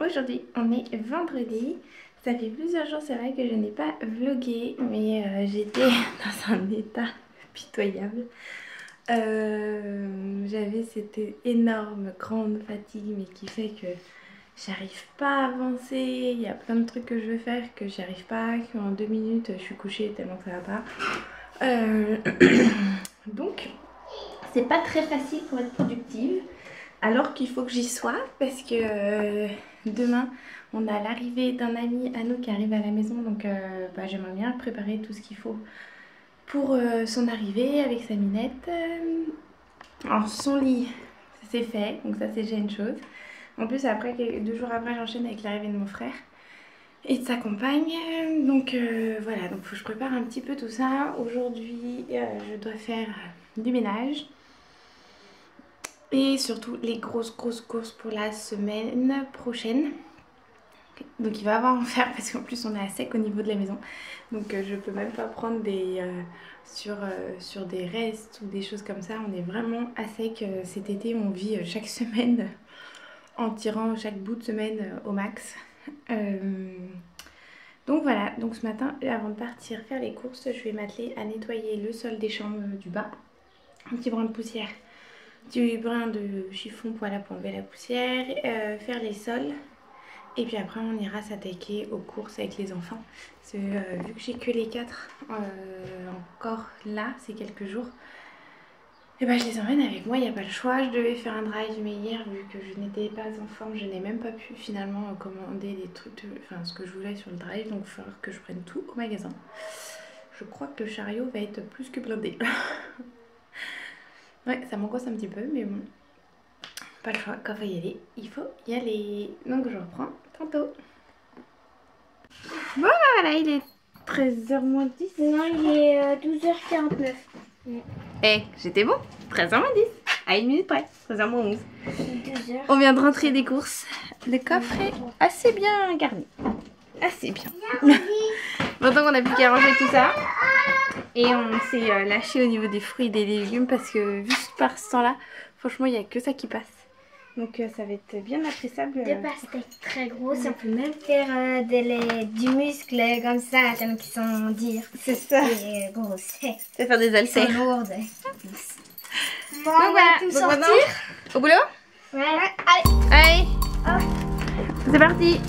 Aujourd'hui on est vendredi, ça fait plusieurs jours, c'est vrai que je n'ai pas vlogué, mais j'étais dans un état pitoyable. J'avais cette énorme grande fatigue mais qui fait que j'arrive pas à avancer. Il y a plein de trucs que je veux faire que j'y arrive pas, qu'en 2 minutes je suis couchée tellement que ça va pas. Donc c'est pas très facile pour être productive. Alors qu'il faut que j'y sois parce que demain on a l'arrivée d'un ami à nous qui arrive à la maison, donc j'aimerais bien préparer tout ce qu'il faut pour son arrivée avec sa minette. Alors son lit c'est fait, donc ça c'est déjà une chose. En plus après, 2 jours après, j'enchaîne avec l'arrivée de mon frère et de sa compagne, donc voilà, donc faut que je prépare un petit peu tout ça. Aujourd'hui je dois faire du ménage. Et surtout les grosses courses pour la semaine prochaine. Donc il va y avoir en faire parce qu'en plus on est à sec au niveau de la maison. Donc je peux même pas prendre des sur des restes ou des choses comme ça. On est vraiment à sec cet été. On vit chaque semaine en tirant chaque bout de semaine au max. Donc voilà, donc ce matin avant de partir faire les courses, je vais m'atteler à nettoyer le sol des chambres du bas. Un petit brin de poussière, du brin de chiffon pour enlever la poussière, faire les sols. Et puis après on ira s'attaquer aux courses avec les enfants. Vu que j'ai que les 4 encore là ces quelques jours, et je les emmène avec moi, il n'y a pas le choix. Je devais faire un drive mais hier vu que je n'étais pas en forme, je n'ai même pas pu finalement commander des trucs, ce que je voulais sur le drive. Donc il va falloir que je prenne tout au magasin. Je crois que le chariot va être plus que blindé. Ouais, ça m'angoisse un petit peu, mais bon, pas le choix, quand il faut y aller, il faut y aller. Donc je reprends tantôt. Bon voilà, il est 13h moins 10. Non, il est 12h49. J'étais bon, 13h moins 10, à 1 minute près, 13h moins 11. 12h. On vient de rentrer des courses, le coffre est assez bien garni, assez bien. Maintenant qu'on a plus qu'à ranger tout ça. Et on s'est lâché au niveau des fruits et des légumes parce que juste par ce temps là, franchement il n'y a que ça qui passe. Donc ça va être bien appréciable. Des pastèques très grosses, on peut même faire du muscle comme ça, tellement qu'ils sont durs. C'est ça. Et grosses. Ça va faire des haltères. Ils sont lourdes. Bon, on va tout sortir. Au boulot? Ouais. Allez. C'est parti.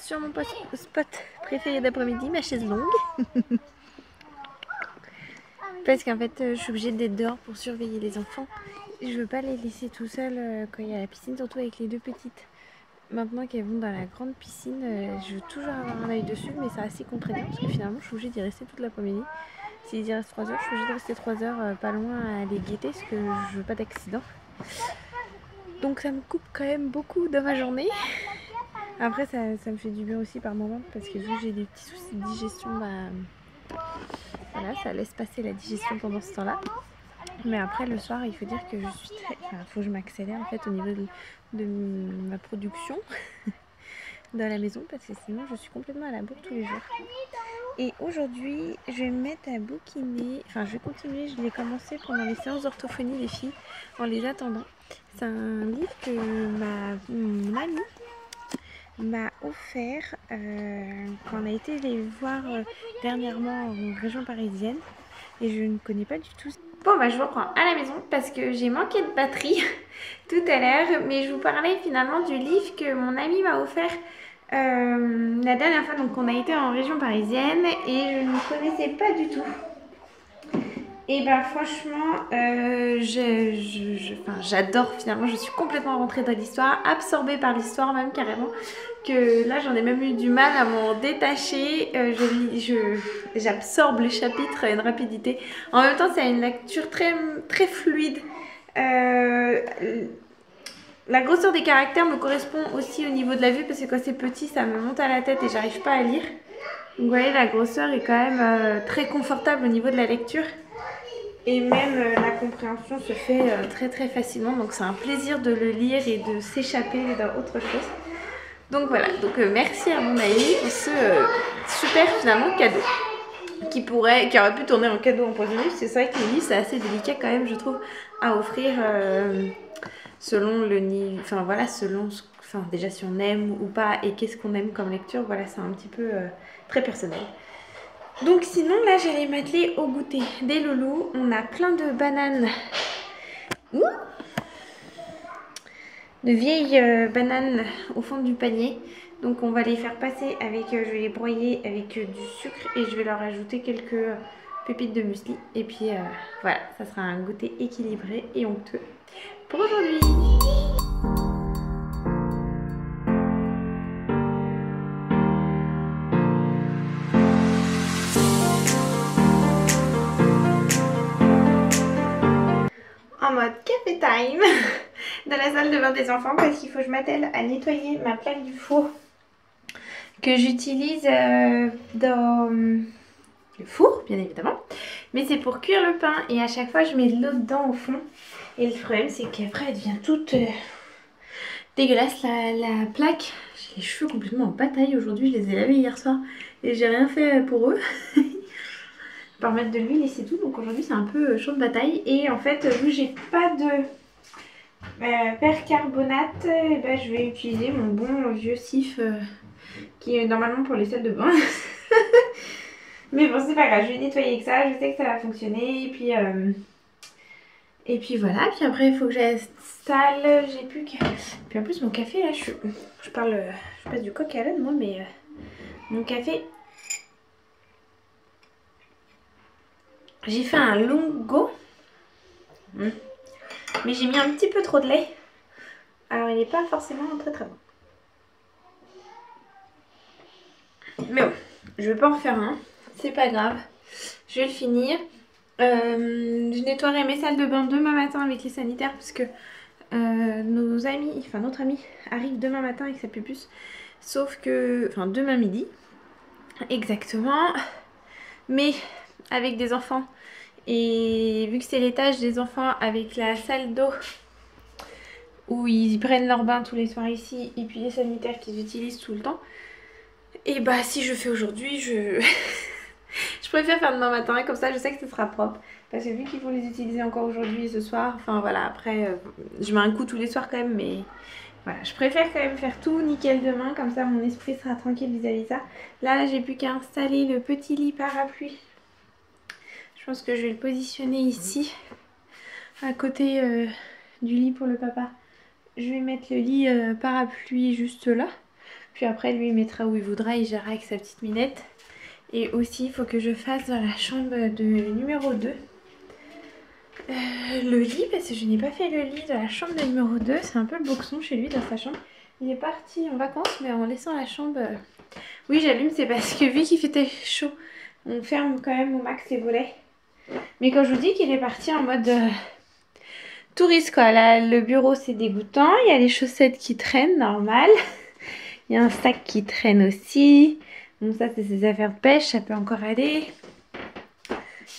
Sur mon spot préféré d'après-midi, ma chaise longue. Parce qu'en fait je suis obligée d'être dehors pour surveiller les enfants. Je veux pas les laisser tout seuls quand il y a la piscine, surtout avec les 2 petites. Maintenant qu'elles vont dans la grande piscine, je veux toujours avoir un œil dessus, mais c'est assez contraignant parce que finalement je suis obligée d'y rester toute l'après-midi. S'ils y restent 3 heures, je suis obligée de rester 3 heures pas loin à les guetter parce que je veux pas d'accident. Donc ça me coupe quand même beaucoup de ma journée. Après ça me fait du bien aussi par moment parce que vu que j'ai des petits soucis de digestion, Voilà, ça laisse passer la digestion pendant ce temps-là. Mais après le soir, il faut dire que je suis très... Enfin, il faut que je m'accélère en fait au niveau de ma production dans la maison parce que sinon je suis complètement à la bourre tous les jours. Et aujourd'hui, je vais me mettre à bouquiner. Enfin, je vais continuer. Je l'ai commencé pendant les séances d'orthophonie, les filles, en les attendant. C'est un livre que mon amie m'a offert quand on a été les voir dernièrement en région parisienne. Et je ne connais pas du tout. Bon, bah je vous reprends à la maison parce que j'ai manqué de batterie tout à l'heure. Mais je vous parlais finalement du livre que mon amie m'a offert la dernière fois. Donc on a été en région parisienne et je ne connaissais pas du tout. Et bah franchement, j'adore finalement. Je suis complètement rentrée dans l'histoire, absorbée par l'histoire même carrément. Que là j'en ai même eu du mal à m'en détacher. J'absorbe les chapitres à une rapidité. En même temps c'est une lecture très, très fluide. La grosseur des caractères me correspond aussi au niveau de la vue parce que quand c'est petit ça me monte à la tête et j'arrive pas à lire. Donc vous voyez, la grosseur est quand même très confortable au niveau de la lecture. Et même la compréhension se fait très très facilement. Donc c'est un plaisir de le lire et de s'échapper dans autre chose. Donc voilà, donc merci à mon ami pour ce super finalement cadeau qui aurait pu tourner en cadeau empoisonné. C'est vrai que les livres c'est assez délicat quand même je trouve à offrir selon le niveau, enfin voilà, selon déjà si on aime ou pas et qu'est-ce qu'on aime comme lecture, voilà c'est un petit peu très personnel. Donc sinon là j'allais m'atteler au goûter des loulous. On a plein de bananes. Ouh, de vieilles bananes au fond du panier. Donc on va les faire passer avec, je vais les broyer avec du sucre et je vais leur ajouter quelques pépites de muesli. Et puis voilà, ça sera un goûter équilibré et onctueux pour aujourd'hui. En mode café time dans la salle de bain des enfants parce qu'il faut que je m'attelle à nettoyer ma plaque du four que j'utilise dans le four bien évidemment, mais c'est pour cuire le pain et à chaque fois je mets de l'eau dedans au fond et le problème c'est qu'après elle devient toute dégueulasse la plaque. J'ai les cheveux complètement en bataille aujourd'hui, je les ai lavés hier soir et j'ai rien fait pour eux. Par mettre de l'huile et c'est tout, donc aujourd'hui c'est un peu chaud de bataille et en fait vu que j'ai pas de percarbonate, ben, je vais utiliser mon bon vieux sif qui est normalement pour les salles de bain. Mais bon c'est pas grave, je vais nettoyer avec ça, je sais que ça va fonctionner et puis voilà, puis après il faut que j'installe, j'ai plus que... Puis en plus mon café là, je passe du coq à l'âne moi, mais mon café... J'ai fait un lungo, mais j'ai mis un petit peu trop de lait. Alors il n'est pas forcément très très bon. Mais bon, je vais pas en faire un, c'est pas grave. Je vais le finir. Je nettoierai mes salles de bain demain matin avec les sanitaires parce que notre ami arrive demain matin avec sa pupus. Sauf que, enfin demain midi, exactement. Mais avec des enfants et vu que c'est l'étage des enfants avec la salle d'eau où ils prennent leur bain tous les soirs ici et puis les sanitaires qu'ils utilisent tout le temps, et bah si je fais aujourd'hui je préfère faire demain matin comme ça je sais que ce sera propre parce que vu qu'ils vont les utiliser encore aujourd'hui et ce soir, enfin voilà, après je mets un coup tous les soirs quand même, mais voilà, je préfère quand même faire tout nickel demain, comme ça mon esprit sera tranquille vis-à-vis de ça. Là j'ai plus qu'à installer le petit lit parapluie. Je pense que je vais le positionner ici, à côté du lit pour le papa. Je vais mettre le lit parapluie juste là. Puis après, lui, il mettra où il voudra, il gérera avec sa petite minette. Et aussi, il faut que je fasse dans la chambre de numéro 2. Le lit, parce que je n'ai pas fait le lit de la chambre de numéro 2. C'est un peu le boxon chez lui, dans sa chambre. Il est parti en vacances, mais en laissant la chambre... Oui, j'allume, c'est parce que vu qu'il fait chaud, on ferme quand même au max les volets. Mais quand je vous dis qu'il est parti en mode touriste quoi, là le bureau c'est dégoûtant, il y a les chaussettes qui traînent, normal. Il y a un sac qui traîne aussi. Bon ça c'est ses affaires de pêche, ça peut encore aller.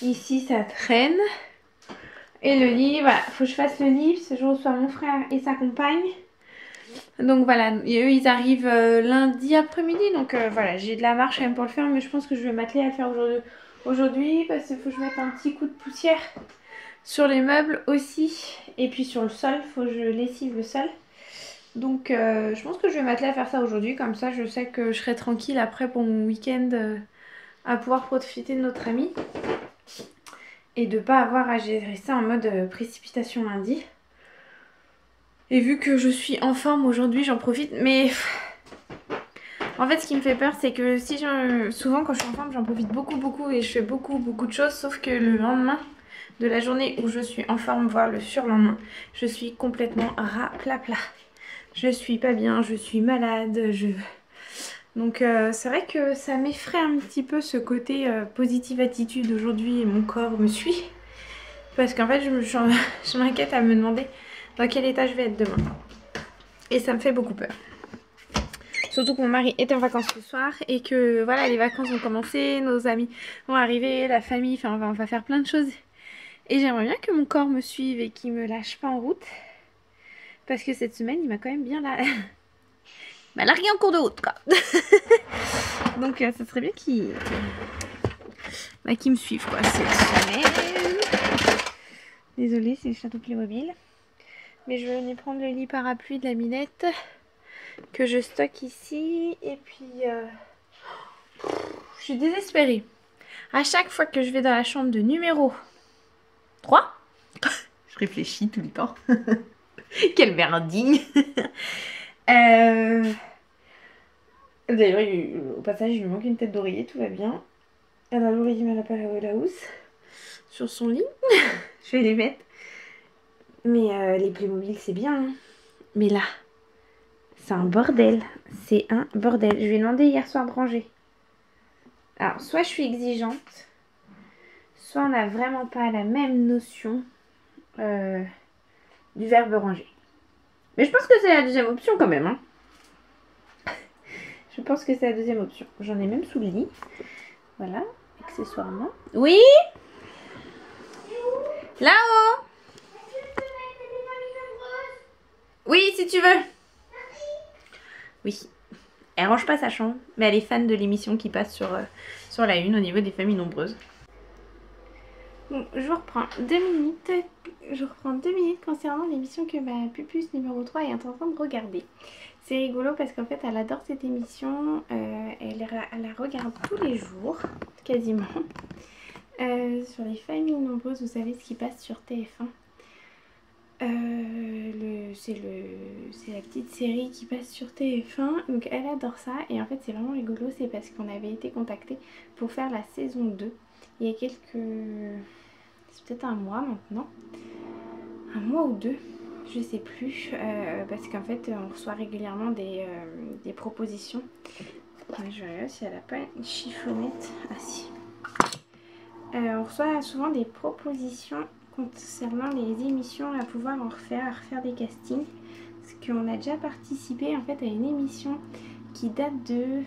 Ici ça traîne. Et le lit, voilà, faut que je fasse le lit parce que je reçois mon frère et sa compagne. Donc voilà, et eux ils arrivent lundi après-midi. Donc voilà, j'ai de la marche quand même pour le faire. Mais je pense que je vais m'atteler à le faire aujourd'hui parce qu'il faut que je mette un petit coup de poussière sur les meubles aussi. Et puis sur le sol, il faut que je lessive le sol. Donc je pense que je vais m'atteler à faire ça aujourd'hui. Comme ça je sais que je serai tranquille après pour mon week-end à pouvoir profiter de notre ami. Et de pas avoir à gérer ça en mode précipitation lundi. Et vu que je suis en forme aujourd'hui, j'en profite. Mais en fait, ce qui me fait peur, c'est que si souvent quand je suis en forme, j'en profite beaucoup et je fais beaucoup de choses. Sauf que le lendemain de la journée où je suis en forme, voire le surlendemain, je suis complètement rapla. Je suis pas bien, je suis malade, Donc c'est vrai que ça m'effraie un petit peu ce côté positive attitude aujourd'hui et mon corps me suit. Parce qu'en fait, je m'inquiète à me demander dans quel état je vais être demain. Et ça me fait beaucoup peur. Surtout que mon mari est en vacances ce soir et que voilà, les vacances vont commencer, nos amis vont arriver, la famille, enfin on va faire plein de choses. Et j'aimerais bien que mon corps me suive et qu'il me lâche pas en route. Parce que cette semaine, il m'a quand même bien largué en cours de route, quoi. Donc ça serait bien qu'il me suive, quoi, cette semaine. Désolée, c'est le château Playmobil. Mais je vais venir prendre le lit parapluie de la Minette que je stocke ici. Et puis, je suis désespérée. À chaque fois que je vais dans la chambre de numéro 3, je réfléchis tout le temps. Quelle merdine. D'ailleurs, au passage, il lui manque une tête d'oreiller, tout va bien. Elle a l'oreiller, mais elle n'a pas la housse. Sur son lit. Je vais les mettre. Mais les Playmobil, c'est bien. Hein. Mais là, c'est un bordel. C'est un bordel. Je lui ai demandé hier soir de ranger. Alors, soit je suis exigeante, soit on n'a vraiment pas la même notion du verbe ranger. Mais je pense que c'est la deuxième option quand même. Hein. Je pense que c'est la deuxième option. J'en ai même sous le lit. Voilà, accessoirement. Oui? Là-haut? Oui, si tu veux. Oui. Elle range pas sa chambre, mais elle est fan de l'émission qui passe sur la une au niveau des familles nombreuses. Bon, je reprends 2 minutes. Je reprends 2 minutes concernant l'émission que ma pupus numéro 3 est en train de regarder. C'est rigolo parce qu'en fait elle adore cette émission. Elle la regarde tous les jours, quasiment. Sur les familles nombreuses, vous savez ce qui passe sur TF1. C'est la petite série qui passe sur TF1, donc elle adore ça et en fait c'est vraiment rigolo, c'est parce qu'on avait été contacté pour faire la saison 2 il y a c'est peut-être un mois maintenant, un mois ou deux, je sais plus, parce qu'en fait on reçoit régulièrement des propositions. Je regarde si elle n'a pas une chiffonnette. Ah si. On reçoit souvent des propositions concernant les émissions à pouvoir en refaire, à refaire des castings. Parce qu'on a déjà participé en fait à une émission qui date de...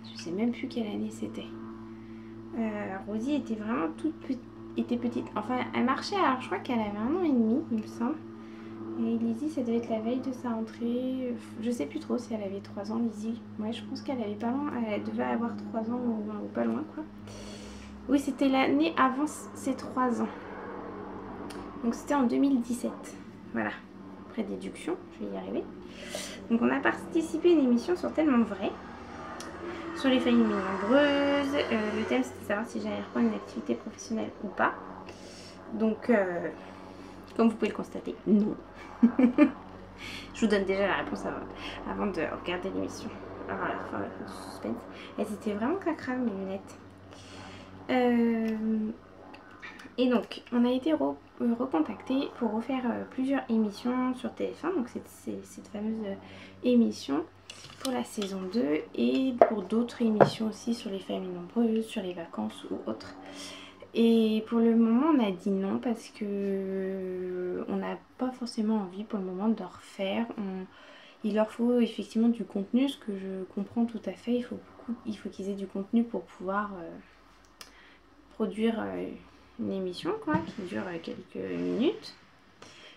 Je sais même plus quelle année c'était. Rosie était vraiment était petite. Enfin, elle marchait, alors je crois qu'elle avait 1 an et demi, il me semble. Et Lizzie, ça devait être la veille de sa rentrée. Je sais plus trop si elle avait 3 ans, Lizzie. Ouais, je pense qu'elle avait pas loin. Elle devait avoir 3 ans ou pas loin, quoi. Oui, c'était l'année avant ses 3 ans. Donc c'était en 2017. Voilà. Après déduction, je vais y arriver. Donc on a participé à une émission sur Tellement Vrai. Sur les familles nombreuses. Le thème c'était de savoir si j'allais reprendre une activité professionnelle ou pas. Donc, comme vous pouvez le constater, non. Je vous donne déjà la réponse avant de regarder l'émission. Alors à la fin, du suspense. Elles étaient vraiment cracra, mes lunettes. Et donc, on a été recontacté pour refaire plusieurs émissions sur TF1. Donc, c'est cette fameuse émission pour la saison 2 et pour d'autres émissions aussi sur les familles nombreuses, sur les vacances ou autres. Et pour le moment, on a dit non parce que on n'a pas forcément envie pour le moment de refaire. Il leur faut effectivement du contenu, ce que je comprends tout à fait. Il faut qu'ils aient du contenu pour pouvoir produire une émission quoi, qui dure quelques minutes.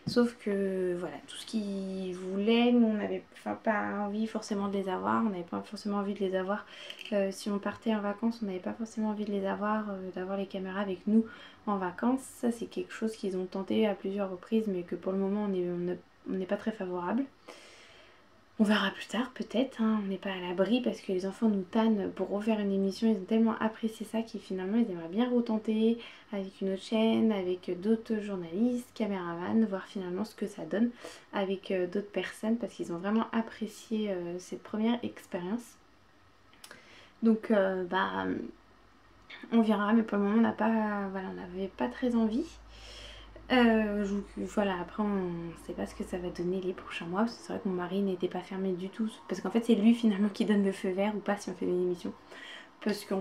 Sauf que voilà, tout ce qu'ils voulaient, nous on n'avait pas envie forcément de les avoir, on n'avait pas forcément envie de les avoir. Si on partait en vacances, on n'avait pas forcément envie de les avoir, d'avoir les caméras avec nous en vacances. Ça c'est quelque chose qu'ils ont tenté à plusieurs reprises mais que pour le moment on n'est pas très favorable. On verra plus tard peut-être, hein. On n'est pas à l'abri parce que les enfants nous tannent pour refaire une émission. Ils ont tellement apprécié ça qu'ils finalement ils aimeraient bien retenter avec une autre chaîne, avec d'autres journalistes, caméramans, voir finalement ce que ça donne avec d'autres personnes parce qu'ils ont vraiment apprécié cette première expérience. Donc on verra, mais pour le moment on n'avait pas très envie. Voilà, après on sait pas ce que ça va donner les prochains mois parce que c'est vrai que mon mari n'était pas fermé du tout parce qu'en fait c'est lui finalement qui donne le feu vert ou pas si on fait une émission parce que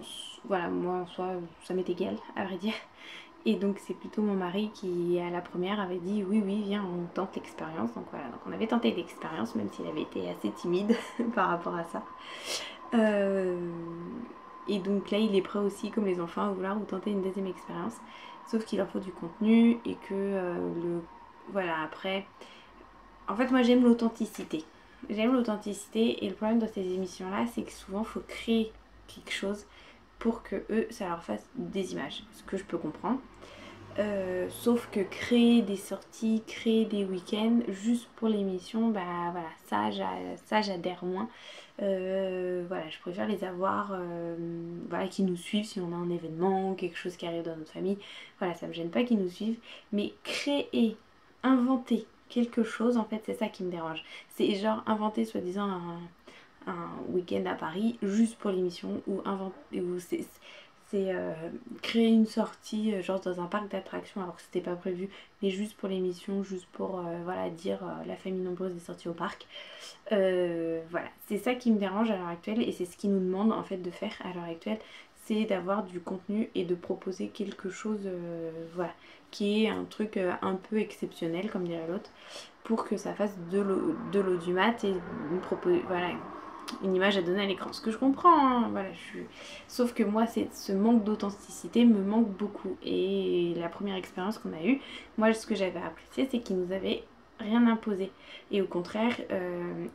voilà, moi en soi ça m'est égal à vrai dire et donc c'est plutôt mon mari qui à la première avait dit oui viens on tente l'expérience. Donc voilà, donc on avait tenté l'expérience même s'il avait été assez timide par rapport à ça et donc là il est prêt aussi comme les enfants à vouloir tenter une deuxième expérience. Sauf qu'il leur faut du contenu et que voilà, après... En fait, moi, j'aime l'authenticité. J'aime l'authenticité et le problème de ces émissions-là, c'est que souvent, il faut créer quelque chose pour que eux, ça leur fasse des images. Ce que je peux comprendre. Sauf que créer des sorties, créer des week-ends juste pour l'émission, bah voilà, ça j'adhère moins. Voilà, je préfère les avoir voilà, qui nous suivent si on a un événement, quelque chose qui arrive dans notre famille. Voilà, ça me gêne pas qu'ils nous suivent. Mais créer, inventer quelque chose, en fait, c'est ça qui me dérange. C'est genre inventer soi-disant un week-end à Paris juste pour l'émission ou inventer... C'est créer une sortie genre dans un parc d'attractions alors que c'était pas prévu mais juste pour l'émission, juste pour voilà, dire la famille nombreuse est sortie au parc. Voilà, c'est ça qui me dérange à l'heure actuelle et c'est ce qu'ils nous demandent en fait de faire à l'heure actuelle, c'est d'avoir du contenu et de proposer quelque chose voilà, qui est un truc un peu exceptionnel comme dirait l'autre pour que ça fasse de l'audimat et nous proposer voilà, une image à donner à l'écran, ce que je comprends hein, voilà, sauf que moi ce manque d'authenticité me manque beaucoup et la première expérience qu'on a eue, moi ce que j'avais apprécié c'est qu'ils nous avaient rien imposé et au contraire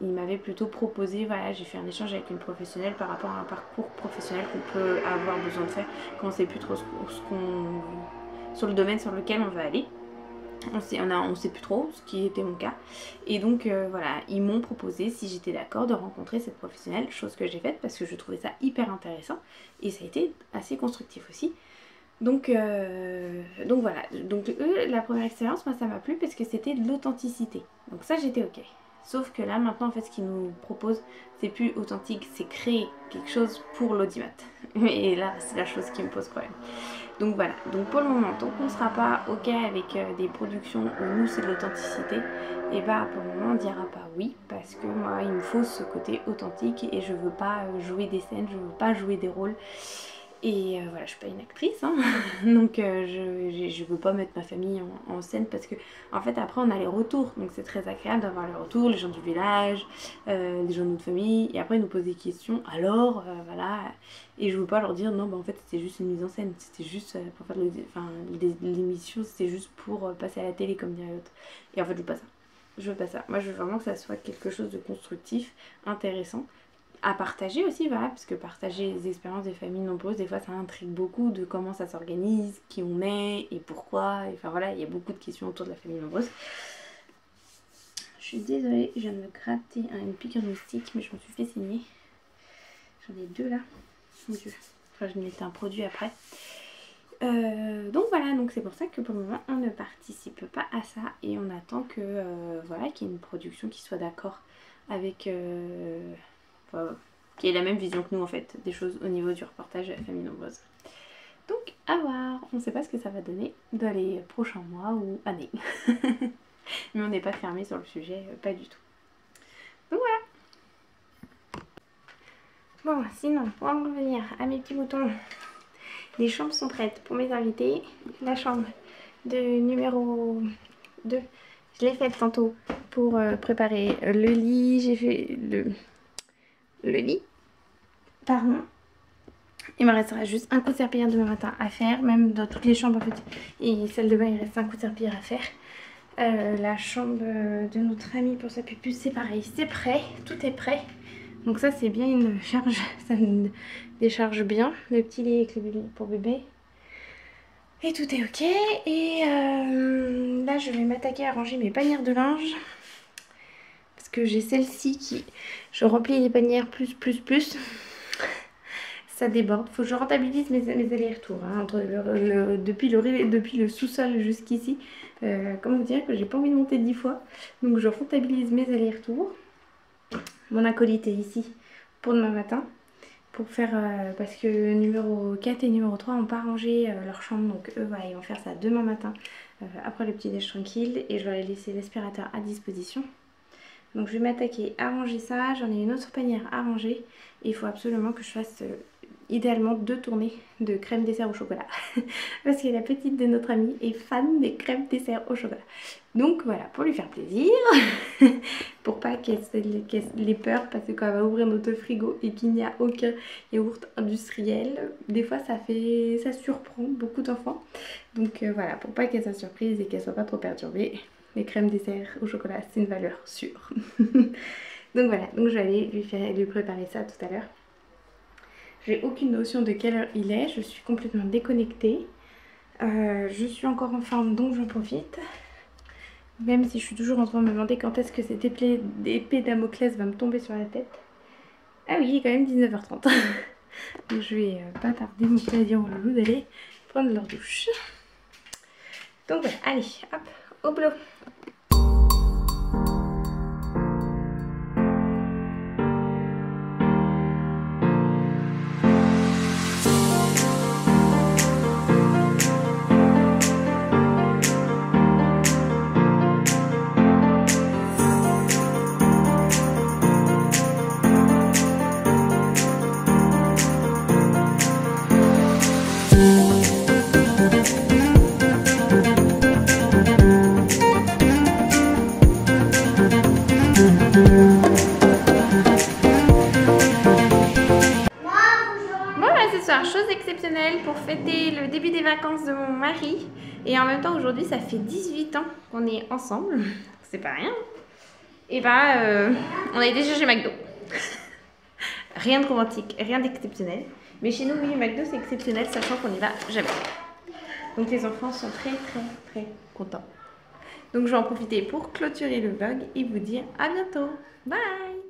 il m'avait plutôt proposé, voilà, j'ai fait un échange avec une professionnelle par rapport à un parcours professionnel qu'on peut avoir besoin de faire quand on sait plus trop sur le domaine sur lequel on va aller. On sait plus trop, ce qui était mon cas. Et donc voilà, ils m'ont proposé si j'étais d'accord de rencontrer cette professionnelle, chose que j'ai faite parce que je trouvais ça hyper intéressant et ça a été assez constructif aussi. Donc voilà, donc eux, la première expérience, moi ça m'a plu parce que c'était de l'authenticité. Donc ça j'étais ok. Sauf que là maintenant en fait ce qu'ils nous proposent c'est plus authentique, c'est créer quelque chose pour l'audimat. Et là c'est la chose qui me pose problème. Donc voilà, donc pour le moment, tant qu'on ne sera pas ok avec des productions où nous c'est de l'authenticité, et bah pour le moment on dira pas oui, parce que moi il me faut ce côté authentique et je veux pas jouer des scènes, je veux pas jouer des rôles. Et voilà, je suis pas une actrice, hein. Donc je veux pas mettre ma famille en scène parce que en fait après on a les retours, donc c'est très agréable d'avoir les retours, les gens du village, les gens de notre famille, et après ils nous posent des questions, alors voilà, et je veux pas leur dire non bah en fait c'était juste une mise en scène, c'était juste pour faire l'émission, c'était juste pour passer à la télé comme dirait l'autre, et en fait je veux pas ça, je veux pas ça, moi je veux vraiment que ça soit quelque chose de constructif, intéressant, à partager aussi, voilà, parce que partager les expériences des familles nombreuses, des fois ça intrigue beaucoup de comment ça s'organise, qui on est et pourquoi, et enfin voilà, il y a beaucoup de questions autour de la famille nombreuse. Je suis désolée, je viens de me gratter une piqûre de moustique, mais je me suis fait saigner. J'en ai deux là, mon dieu, enfin je mettais un produit après. Donc voilà, donc c'est pour ça que pour le moment on ne participe pas à ça et on attend que voilà, qu'il y ait une production qui soit d'accord avec qui ait la même vision que nous en fait, des choses au niveau du reportage de la famille nombreuse. Donc à voir, on ne sait pas ce que ça va donner dans les prochains mois ou années. Mais on n'est pas fermé sur le sujet, pas du tout. Donc voilà. Bon, sinon, pour en revenir à mes petits moutons, les chambres sont prêtes pour mes invités. La chambre de numéro 2, je l'ai faite tantôt pour préparer le lit. J'ai fait le lit, pardon. Il me restera juste un coup de serpillière demain matin à faire, même dans toutes les chambres en fait. Et celle de bain, il reste un coup de serpillière à faire. La chambre de notre ami pour sa pupus, c'est pareil, c'est prêt, tout est prêt. Donc ça c'est bien une charge, ça me décharge bien. Le petit lit avec le lit pour bébé. Et tout est ok. Et là je vais m'attaquer à ranger mes panières de linge. Parce que j'ai celle-ci qui... Je remplis les panières plus. Ça déborde. Faut que je rentabilise mes allers-retours. Hein, entre depuis le sous-sol jusqu'ici. Comment vous dire que j'ai pas envie de monter 10 fois. Donc je rentabilise mes allers-retours. Mon acolyte est ici pour demain matin. Pour faire... parce que numéro 4 et numéro 3 n'ont pas rangé leur chambre. Donc eux, voilà, ils vont faire ça demain matin. Après le petit déj tranquille. Et je leur ai laissé l'aspirateur à disposition. Donc je vais m'attaquer à ranger ça. J'en ai une autre panière à ranger. Et il faut absolument que je fasse idéalement 2 tournées de crème dessert au chocolat. Parce que la petite de notre amie est fan des crèmes dessert au chocolat. Donc voilà, pour lui faire plaisir. Pour pas qu'elle ait peur. Parce que quand elle va ouvrir notre frigo et qu'il n'y a aucun yaourt industriel, des fois ça surprend beaucoup d'enfants. Donc voilà, pour pas qu'elle soit surprise et qu'elle soit pas trop perturbée. Les crèmes dessert au chocolat, c'est une valeur sûre. Donc voilà, donc je vais aller lui préparer ça tout à l'heure. J'ai aucune notion de quelle heure il est, je suis complètement déconnectée. Je suis encore en forme, donc j'en profite. Même si je suis toujours en train de me demander quand est-ce que cette épée Damoclès va me tomber sur la tête. Ah oui, il est quand même 19h30. Donc je vais pas tarder mon plaisir au loulou d'aller prendre leur douche. Donc voilà, allez, hop, au boulot. Chose exceptionnelle pour fêter le début des vacances de mon mari. Et en même temps aujourd'hui ça fait 18 ans qu'on est ensemble. C'est pas rien. Et bah on a été chercher McDo. Rien de romantique, rien d'exceptionnel. Mais chez nous oui, McDo c'est exceptionnel sachant qu'on n'y va jamais. Donc les enfants sont très contents. Donc je vais en profiter pour clôturer le vlog et vous dire à bientôt. Bye.